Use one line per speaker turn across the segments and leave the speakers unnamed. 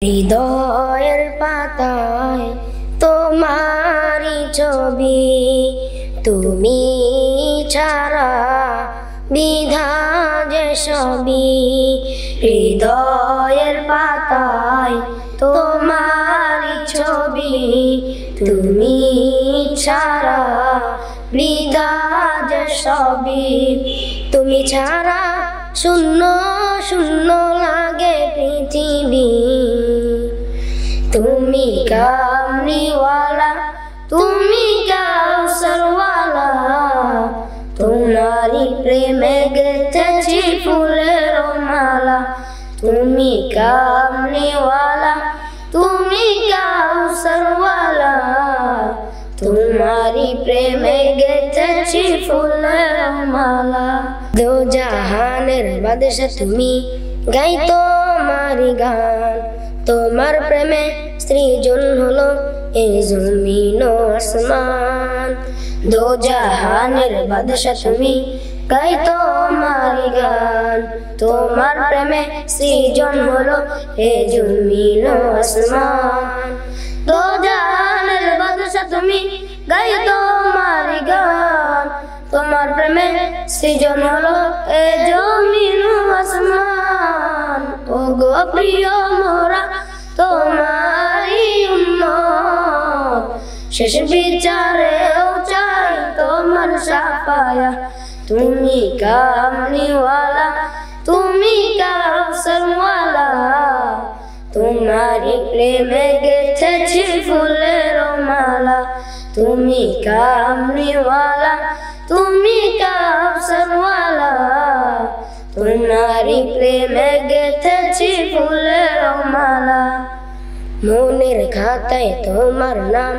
হৃদয়ের পাতায় তোমারই ছবি, তুমি ছাড়া বিধা যে সবই। হৃদয়ের পাতায় তোমারই ছবি, তুমি ছাড়া বিধা যে সবই। তুমি ছাড়া শূন্য শূন্য লাগে পৃথিবী। তুমি কামলিওয়ালা, তুমি কাউসারওয়ালা, তোমারই প্রেমে গেঁথেছি ফুলের মালা। তুমি কামলিওয়ালা, তুমি কাউসারওয়ালা, তোমারই প্রেমে গেঁথেছি ফুলের মালা। দো জাহানের বাদশা তুমি, গাই তোমারই গান। তোমার প্রেমে সৃজন হলো এই জমিন ও আসমান। দো জাহানের বাদশা তুমি, গাই তোমারই গান। তোমার প্রেমে সৃজন হলো এই জমিন ও আসমান। দো জাহানের বাদশা তুমি, গাই তোমারই গান। তোমার প্রেমে সৃজন হলো এই জমিন ও আসমান। ও গো প্রিয় মোরা তোমারই উম্মত, শেষ বিচারেও চাই তোমার শাফায়া। তুমি কামলিওয়ালা, তুমি কাউসারওয়ালা, তোমারই প্রেমে গেঁথেছি ফুলের মালা। তুমি কামলিওয়ালা, তুমি কাউসারওয়ালা, তোমারই প্রেমে গেঁথেছি ফুলের মালা। মনের খাতায় তোমার নাম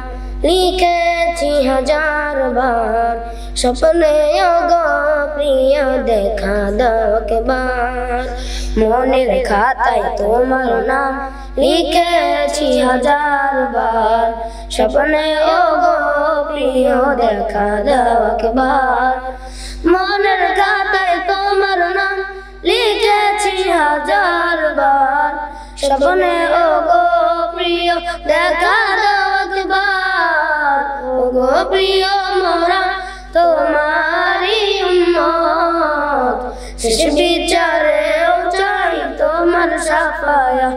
লিখেছি হাজার বার। স্বপ্নে গো প্রিয় দেখা দাও একবার। মনের খাতায় তোমার নাম লিখেছি হাজার বার। স্বপ্নে গো প্রিয় দেখা দাও একবার। মনের খাতায় তোমার নাম লিখেছি হাজার বার। স্বপ্নে গো প্রিয় দেখা দাও একবার। ও গো প্রিয় মোরা তোমারই উম্মত, শেষ বিচারেও চাই তোমার শাফায়া।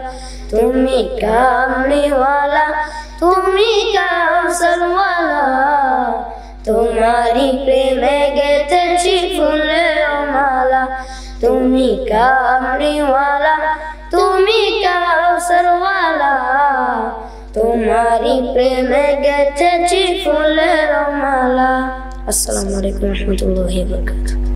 তুমি কামলিওয়ালা, তুমি কাউসারওয়ালা, তোমারই প্রেমে গেঁথেছি ফুলের মালা। তুমি কামলিওয়ালা, তুমি কাউসারওয়ালা, তোমারই প্রেমে গেঁথেছি ফুলের মালা। আসসালামু আলাইকুম ওয়া রাহমাতুল্লাহি ওয়া বারাকাতুহু।